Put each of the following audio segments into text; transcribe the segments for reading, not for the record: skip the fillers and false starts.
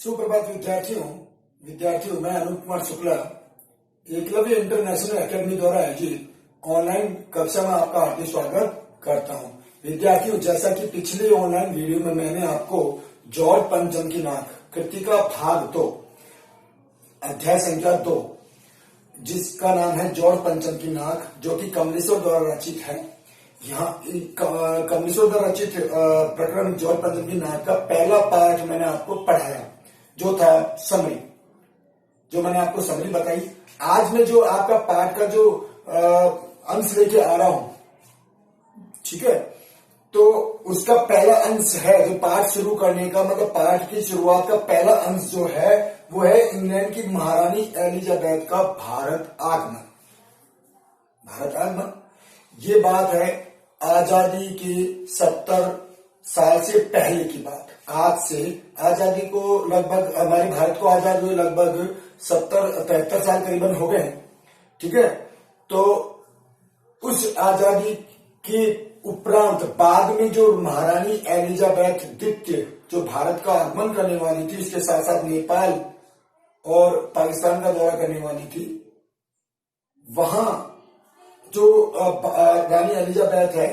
सुप्रभात विद्यार्थियों मैं अनूप कुमार शुक्ला एकलव्य इंटरनेशनल एकेडमी द्वारा आयोजित ऑनलाइन कक्षा में आपका हार्दिक स्वागत करता हूं। विद्यार्थियों, जैसा कि पिछले ऑनलाइन वीडियो में मैंने आपको जॉर्ज पंचम की नाक कृतिका भाग 2 अध्याय संख्या 2 जिसका नाम है जॉर्ज पंचम की नाक, जो कि कमलेश्वर द्वारा रचित है। यहाँ कमलेश्वर द्वारा रचित प्रकरण जॉर्ज पंचम की नाक का पहला पाठ मैंने आपको पढ़ाया, जो था समरी, जो मैंने आपको समरी बताई। आज मैं जो आपका पाठ का जो अंश लेके आ रहा हूं, ठीक है, तो उसका पहला अंश है जो पाठ शुरू करने का, मतलब पाठ की शुरुआत का पहला अंश जो है वो है इंग्लैंड की महारानी एलिजाबेथ का भारत आगमन। भारत आगमन ये बात है आजादी के 70 साल से पहले की बात। आज से आजादी को लगभग, हमारे भारत को आजाद हुए लगभग 73 साल करीबन हो गए, ठीक है। तो उस आजादी के उपरांत बाद में जो महारानी एलिजाबेथ द्वितीय जो भारत का आगमन करने वाली थी, उसके साथ साथ नेपाल और पाकिस्तान का दौरा करने वाली थी, वहां जो रानी एलिजाबेथ है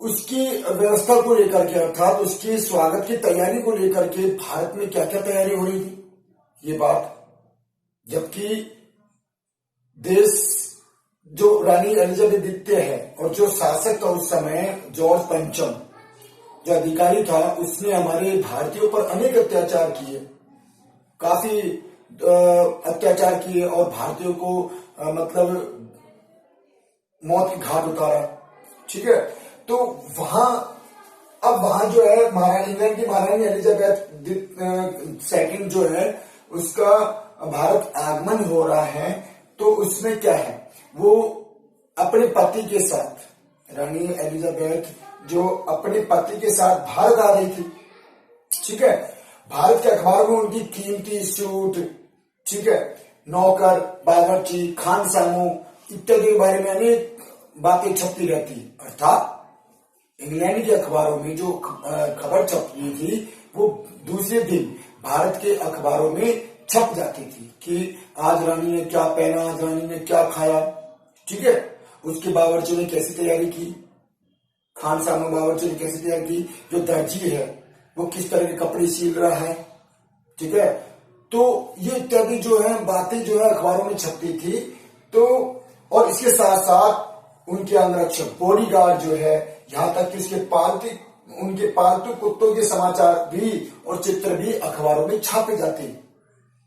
उसकी व्यवस्था को लेकर के, अर्थात उसके स्वागत की तैयारी को लेकर के भारत में क्या क्या तैयारी हो रही थी, ये बात। जबकि देश जो रानी एलिजाबेथ द्वितीय है और जो शासक था उस समय जॉर्ज पंचम जो अधिकारी था, उसने हमारे भारतीयों पर अनेक अत्याचार किए, काफी अत्याचार किए और भारतीयों को मतलब मौत की घाट उतारा, ठीक है। तो वहां जो है इंग्लैंड की महारानी एलिजाबेथ सेकंड जो है उसका भारत आगमन हो रहा है। तो उसमें क्या है, वो अपने पति के साथ, रानी एलिजाबेथ जो अपने पति के साथ भारत आ रही थी, ठीक है। भारत के अखबार में उनकी कीमती सूट, ठीक है, नौकर, बावर्ची, खान सामू इत्यादि के बारे में अनेक बातें छपती रहती। अर्थात इंग्लैंड के अखबारों में जो खबर छप रही थी वो दूसरे दिन भारत के अखबारों में छप जाती थी कि आज रानी ने क्या पहना, आज रानी ने क्या खाया, ठीक है। उसके बावर्ची ने कैसी तैयारी की, खान सामू बावर्ची ने कैसी तैयारी की, जो दर्जी है वो किस तरह के कपड़े सिल रहा है, ठीक है। तो ये इत्यादि जो है बातें जो है अखबारों में छपती थी। तो और इसके साथ साथ उनके अंगरक्षक बॉडीगार्ड जो है, यहाँ तक कि उनके पालतू कुत्तों के समाचार भी और चित्र भी अखबारों में छापे जाते।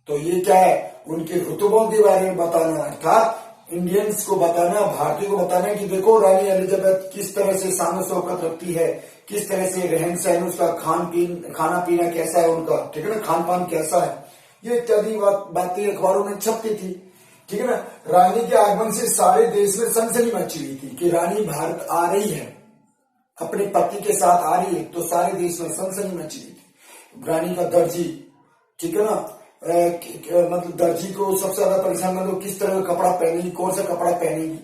तो ये क्या है, उनके रुतबों के बारे में बताना, अर्थात इंडियंस को बताना, भारतीयों को बताना कि देखो रानी एलिजाबेथ किस तरह से शान शौकत रखती है, किस तरह से रहन सहन, उसका खाना पीना कैसा है उनका, ठीक है ना, खान पान कैसा है, ये इत्यादि बातें अखबारों में छपती थी, ठीक है ना। रानी के आगमन से सारे देश में सनसनी मची हुई थी कि रानी भारत आ रही है, अपने पति के साथ आ रही है, तो सारे देश में सनसनी मची हुई थी। रानी का दर्जी, ठीक है ना, मतलब दर्जी को सबसे ज्यादा परेशान मतलब किस तरह का कपड़ा पहनेगी, कौन सा कपड़ा पहनेगी,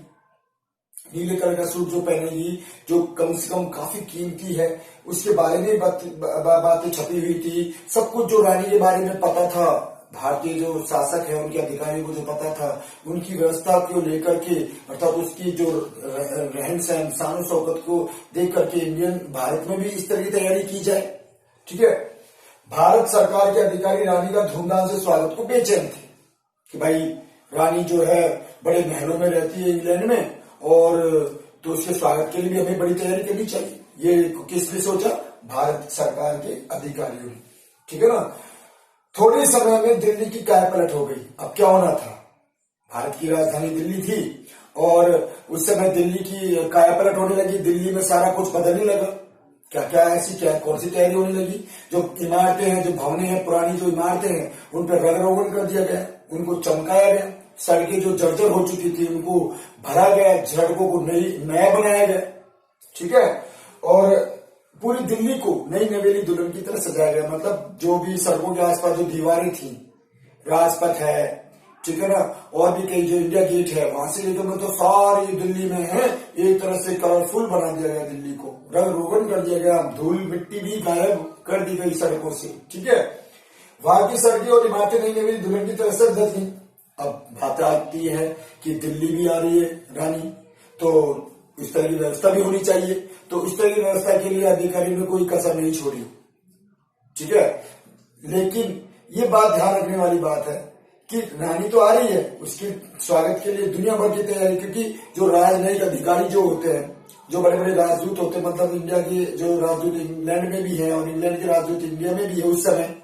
नीले कलर का सूट जो पहनेगी जो कम से कम काफी कीमती है, उसके बारे में बातें छपी हुई थी। सब कुछ जो रानी के बारे में पता था, भारतीय जो शासक है उनके अधिकारियों को जो पता था, उनकी व्यवस्था को लेकर के, अर्थात उसकी जो रहन सहन, शान शौकत को देख करके इंडियन भारत में भी इस तरह की तैयारी की जाए, ठीक है। भारत सरकार के अधिकारी रानी का धूमधाम से स्वागत को बेचैन थे कि भाई रानी जो है बड़े महलों में रहती है इंग्लैंड में, और तो उसके स्वागत के लिए भी हमें बड़ी तैयारी करनी चाहिए। ये किसने सोचा, भारत सरकार के अधिकारियों ने, ठीक है ना। थोड़े समय में दिल्ली की कायापलट हो गई। अब क्या होना था, भारत की राजधानी दिल्ली थी और उस समय दिल्ली की कायापलट होने लगी, दिल्ली में सारा कुछ बदलने लगा। क्या क्या ऐसी क्या कौन सी तैयारी होने लगी, जो इमारतें हैं, जो भवनें हैं, पुरानी जो इमारतें हैं, उन पर रंग रोगन कर दिया गया, उनको चमकाया गया। सड़कें जो जर्जर हो चुकी थी उनको भरा गया, सड़कों को नया बनाया गया, ठीक है। और पूरी दिल्ली को नई नवेली दुल्हन की तरह सजाया गया। मतलब जो भी सड़कों के आसपास जो दीवारें थी, राजपथ है, ठीक है ना, और भी कई जो इंडिया गेट है, वहां से लेकर तो सारी दिल्ली में है एक तरह से कलरफुल बना दिया गया, दिल्ली को रंग रोगन कर दिया गया, धूल मिट्टी भी गायब कर दी गई सड़कों से, ठीक है। वहां की सड़कें और इमारतें नई नवेली दुल्हन की तरह से धज गई। अब बात आती है कि दिल्ली भी आ रही है रानी, तो इस तरह की व्यवस्था भी होनी चाहिए। तो इस तरह की व्यवस्था के लिए अधिकारी ने कोई कसर नहीं छोड़ी, ठीक है। लेकिन ये बात ध्यान रखने वाली बात है कि रानी तो आ रही है, उसके स्वागत के लिए दुनिया भर की तैयारी, क्योंकि जो राजनयिक अधिकारी जो होते हैं, जो बड़े बड़े राजदूत होते हैं, मतलब इंडिया के जो राजदूत इंग्लैंड में भी है और इंग्लैंड के राजदूत इंडिया में भी है उस समय,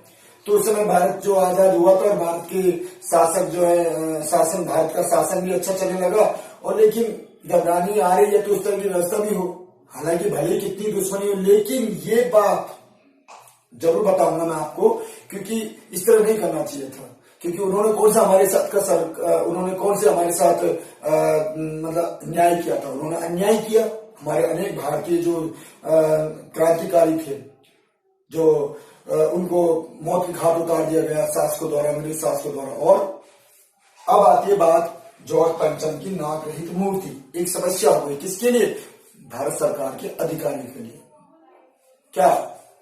तो उस समय भारत जो आजाद हुआ था और भारत के शासक जो है शासन, भारत का शासन भी अच्छा चलने लगा। और लेकिन जब रानी आ रही है तो उस तरह की व्यवस्था भी हो, हालांकि भले कितनी दुश्मनी हो, लेकिन ये बात जरूर बताऊंगा मैं आपको, क्योंकि इस तरह नहीं करना चाहिए था। क्योंकि उन्होंने कौन सा हमारे साथ उन्होंने कौन से हमारे साथ मतलब न्याय किया था, उन्होंने अन्याय किया। हमारे अनेक भारतीय जो क्रांतिकारी थे, जो उनको मौत के घाट उतार दिया गया शासकों द्वारा, अंग्रेज शासकों द्वारा। और अब आती है बात जॉर्ज पंचम की नाक रहित मूर्ति। एक समस्या हो गई, किसके लिए? भारत सरकार के अधिकारियों के लिए। क्या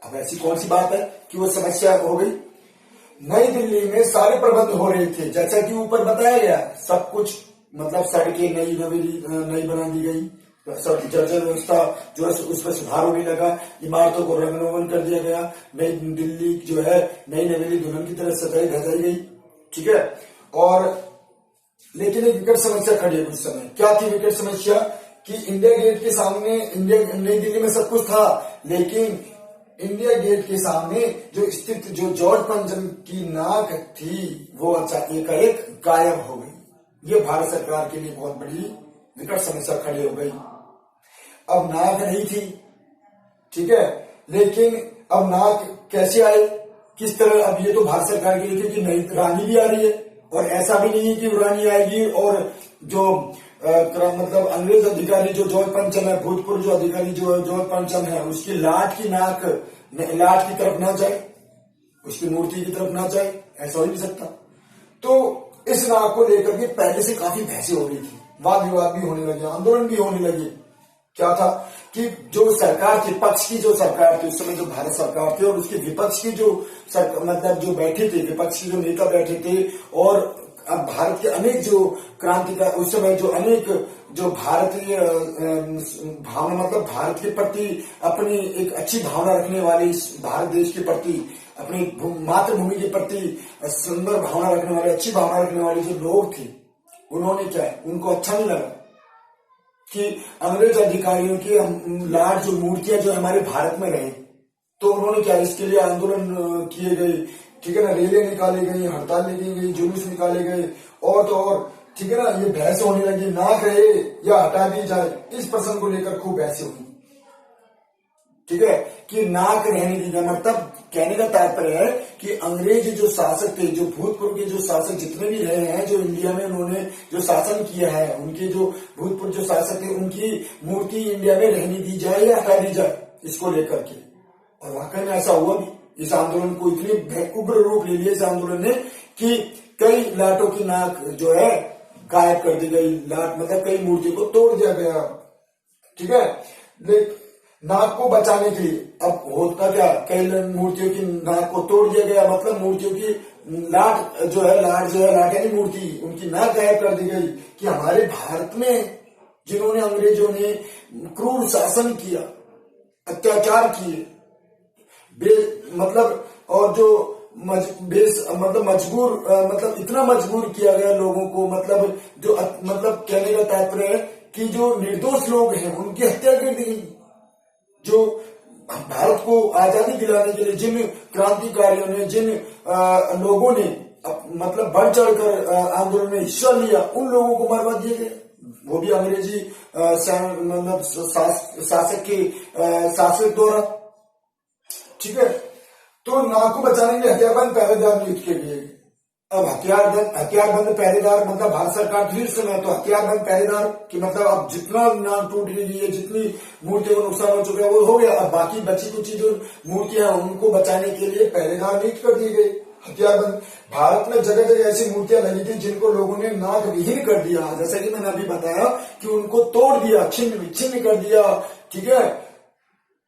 अब ऐसी कौन सी बात है कि वो समस्या हो गई? नई दिल्ली में सारे प्रबंध हो रहे थे, जैसा कि ऊपर बताया गया, सब कुछ मतलब सड़कें नई बना दी गई, जर्जर व्यवस्था जो है उसमें सुधार होने लगा, इमारतों को रंग रोगन कर दिया गया, नई दिल्ली जो है नई नवेली दुल्हन की तरह सजाई धजाई गई, ठीक है। और लेकिन एक विकट समस्या खड़ी है उस समय। क्या थी विकट समस्या? कि इंडिया गेट के सामने, नई दिल्ली में सब कुछ था, लेकिन इंडिया गेट के सामने जो स्थित जो जॉर्ज पंचम की नाक थी वो अचानक एक गायब हो गई। ये भारत सरकार के लिए बहुत बड़ी विकट समस्या खड़ी हो गई। अब नाक नहीं थी, ठीक है, लेकिन अब नाक कैसे आए, किस तरह? अब ये तो भारत सरकार के लिए, क्योंकि नई रानी भी आ रही है, और ऐसा भी नहीं है कि रानी आएगी और जो मतलब अंग्रेज अधिकारी जो जॉर्ज पंचम है, भूतपूर्व जो अधिकारी जो जॉर्ज पंचम है, उसकी लाट की नाक लाट की तरफ ना जाए, उसकी मूर्ति की तरफ ना जाए, ऐसा हो नहीं सकता। तो इस नाक को लेकर के पहले से काफी बहसें हो रही थी, वाद विवाद भी होने लगे, आंदोलन भी होने लगे। क्या था कि जो सरकार थी, पक्ष की जो सरकार थी उस समय, जो भारत सरकार थी, और उसके विपक्ष की जो मतलब जो बैठे थे, विपक्ष के जो नेता बैठे थे, और अब भारत के अनेक जो क्रांतिकार उस समय जो अनेक जो भारतीय भावना, मतलब भारत के प्रति अपनी एक अच्छी भावना रखने वाले, इस भारत देश के प्रति, अपनी मातृभूमि के प्रति सुंदर भावना रखने वाले, अच्छी भावना रखने वाले जो लोग थे, उन्होंने क्या है, उनको अच्छा नहीं लगा कि अंग्रेज अधिकारियों की लाट जो मूर्तियां जो हमारे भारत में रहे। तो उन्होंने क्या, इसके लिए आंदोलन किए गए, ठीक है ना, रैलियां निकाली गई, हड़ताल निकाली गई, जुलूस निकाले गए, और तो और, ठीक है ना, ये बहस होने लगी, नाक रहे या हटा दी जाए, इस प्रश्न को लेकर खूब बहसें हुई, ठीक है, कि नाक रहने दी जाए। मतलब कहने का तात्पर्य है कि अंग्रेज जो शासक थे, जो भूतपूर्व के जो शासक जितने भी रहे हैं, जो इंडिया में उन्होंने जो शासन किया है, उनके जो भूतपूर्व जो शासक थे, उनकी मूर्ति इंडिया में रहने दी जाए या हटा दी जाए, इसको लेकर के। और वाकई में ऐसा हुआ भी। इस आंदोलन को इतनी उग्र रूप ले लिया इस आंदोलन ने कि कई लाटों की नाक जो है गायब कर दी गई, लाट मतलब कई मूर्तियों को तोड़ दिया गया, ठीक है। नाक को बचाने के लिए अब होता क्या, कई मूर्तियों की नाक को तोड़ दिया गया, मतलब मूर्तियों की लाट जो है लाट यानी मूर्ति, उनकी नाक गायब कर दी गई। कि हमारे भारत में जिन्होंने अंग्रेजों ने क्रूर शासन किया, अत्याचार किए, मतलब और जो मतलब मजबूर मतलब इतना मजबूर किया गया लोगों को, मतलब जो मतलब कहने का तात्पर्य है कि जो निर्दोष लोग हैं उनकी हत्या कर दी गई। जो भारत को आजादी दिलाने के लिए जिन क्रांतिकारियों ने, जिन लोगों ने मतलब बढ़ चढ़कर आंदोलन में हिस्सा लिया, उन लोगों को मरवा दिए गए, वो भी अंग्रेजी मतलब शासक के शासक द्वारा, ठीक है। तो नाक को बचाने के लिए हथियारबंद पहरेदार नियुक्त किए गए। अब हथियारबंद पहरेदार मतलब भारत सरकार थी उस समय, तो हथियारबंद पहरेदार की मतलब अब जितना नाक टूट गई है, जितनी मूर्तियों को नुकसान हो चुका है वो हो गया। अब बाकी बची कुछ जो मूर्तियां उनको बचाने के लिए पहरेदार नियुक्त कर दिए गए, हथियारबंद। भारत में जगह जगह ऐसी मूर्तियां लगी थी जिनको लोगों ने नाक विहीन कर दिया, जैसा कि मैंने अभी बताया कि उनको तोड़ दिया, छिन्न कर दिया, ठीक है।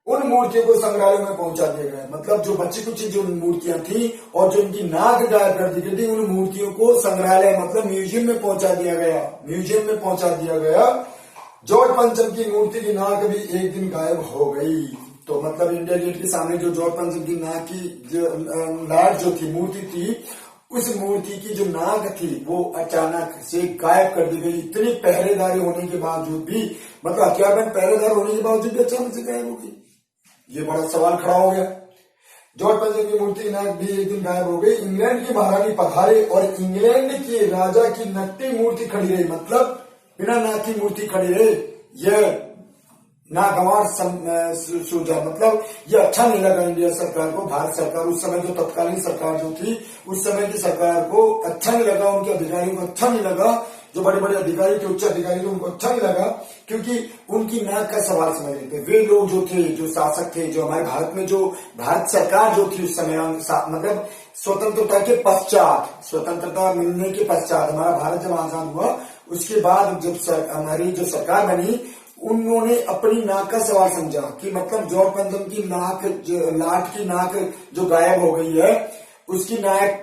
उन मूर्तियों को संग्रहालय में पहुंचा दिया गया। मतलब जो बची कुछ जो मूर्तियां थी और जो उनकी नाक गायब कर दी गई थी, उन मूर्तियों को संग्रहालय मतलब म्यूजियम में पहुंचा दिया गया। म्यूजियम में पहुंचा दिया गया। जॉर्ज पंचम की मूर्ति की नाक भी एक दिन गायब हो गई। तो मतलब इंडिया गेट के सामने जो जॉर्ज पंचम की नाक की जो लाट जो थी मूर्ति थी, उस मूर्ति की जो नाक थी वो अचानक से गायब कर दी गई। इतनी पहरेदारी होने के बावजूद भी, मतलब हथियारबंद पहरेदार होने के बावजूद भी अचानक से गायब हो गई। ये बड़ा सवाल खड़ा हो गया। जॉर्ज पंचम की मूर्ति की नाक भी एक दिन गायब हो गई। इंग्लैंड की महारानी पधारे और इंग्लैंड के राजा की नकली मूर्ति खड़ी रही। मतलब बिना नाक की मूर्ति खड़ी रही। यह नागवार सूझा। मतलब ये अच्छा नहीं लगा इंडिया सरकार को, भारत सरकार, उस समय जो तत्कालीन सरकार जो थी, उस समय की सरकार को अच्छा नहीं लगा, उनके अधिकारियों को अच्छा नहीं लगा, जो बड़े बड़े अधिकारी थे, उच्च अधिकारी थे, उनको अच्छा नहीं लगा, क्योंकि उनकी नाक का सवाल समझ रहे थे। वे लोग जो थे, जो शासक थे, जो हमारे भारत में जो भारत सरकार जो थी उस समय, मतलब स्वतंत्रता के पश्चात, स्वतंत्रता मिलने के पश्चात, हमारा भारत जब आजाद हुआ उसके बाद जब हमारी जो सरकार बनी, उन्होंने अपनी नाक का सवाल समझा कि मतलब जॉर्ज पंचम की नाक, लाट की नाक जो गायब हो गई है, उसकी नाक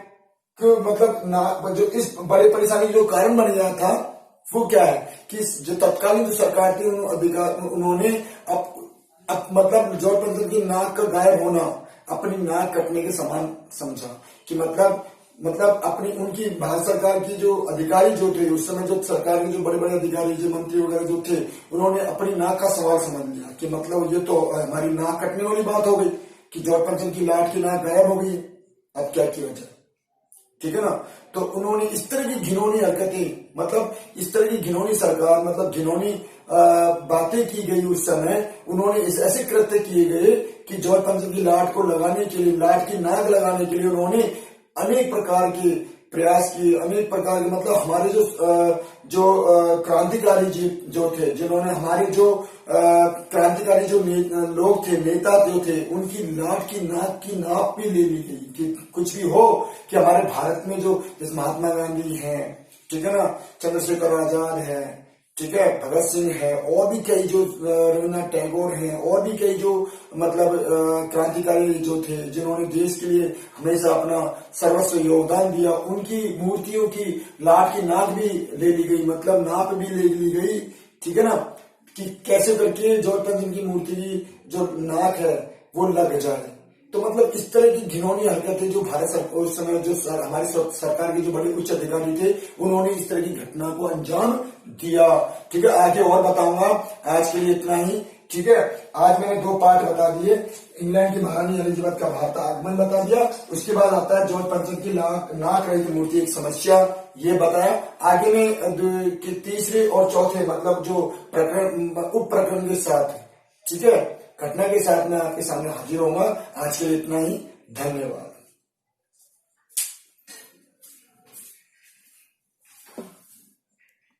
मतलब नाक जो इस बड़े परेशानी जो कारण बन गया था वो क्या है कि जो तत्कालीन जो सरकार थी उन्होंने मतलब जॉर्ज पंचम की नाक का गायब होना अपनी नाक कटने के समान समझा। कि मतलब अपनी उनकी भारत सरकार की जो अधिकारी जो थे उस समय, जो सरकार के जो बड़े बड़े अधिकारी, जो मंत्री वगैरह जो थे, उन्होंने अपनी नाक का सवाल समझ लिया कि मतलब ये तो हमारी नाक कटने वाली बात हो गई कि जॉर्ज पंचम की लाट की नाक गायब हो गई, अब क्या किया जाए। ठीक है ना। तो उन्होंने इस तरह की घिनौनी हरकतें, मतलब इस तरह की घिनौनी सरकार, मतलब घिनौनी बातें की गई उस समय। उन्होंने ऐसे कृत्य किए गए कि जॉर्ज पंचम की लाट को लगाने के लिए, लाट की नाक लगाने के लिए उन्होंने अनेक प्रकार के प्रयास किए, अनेक प्रकार के, मतलब हमारे जो क्रांतिकारी जो थे, जिन्होंने हमारे जो क्रांतिकारी जो लोग थे, नेता जो थे, उनकी लाट की नाक की नाप भी ले ली गई कि कुछ भी हो कि हमारे भारत में जो जैसे महात्मा गांधी है, ठीक है ना, चंद्रशेखर आजाद है, ठीक है, भगत सिंह है, और भी कई जो रविन्द्रनाथ टैगोर हैं, और भी कई जो मतलब क्रांतिकारी जो थे, जिन्होंने देश के लिए हमेशा अपना सर्वस्व योगदान दिया, उनकी मूर्तियों की लाट की नाक भी ले ली गई, मतलब नाप भी ले ली गई। ठीक है ना, कि कैसे करके जॉर्ज पंचम की मूर्ति की जो नाक है वो लग जाए। तो मतलब इस तरह की घिनौनी हरकतें जो भारत सरकार उस समय जो हमारी सरकार के जो बड़े उच्च अधिकारी थे, उन्होंने इस तरह की घटना को अंजाम दिया। ठीक है, आगे और बताऊंगा, आज के लिए इतना ही। ठीक है, आज मैंने 2 पार्ट बता दिए। इंग्लैंड की महारानी एलिजाबेथ का भारत आगमन बता दिया, उसके बाद आता है जॉर्ज पंचम की नाक रहित मूर्ति एक समस्या, ये बताया। आगे में तीसरे और चौथे मतलब जो प्रकरण, उप प्रकरण के साथ, ठीक है, घटना के साथ मैं आपके सामने हाजिर होऊंगा। आज के लिए इतना ही, धन्यवाद।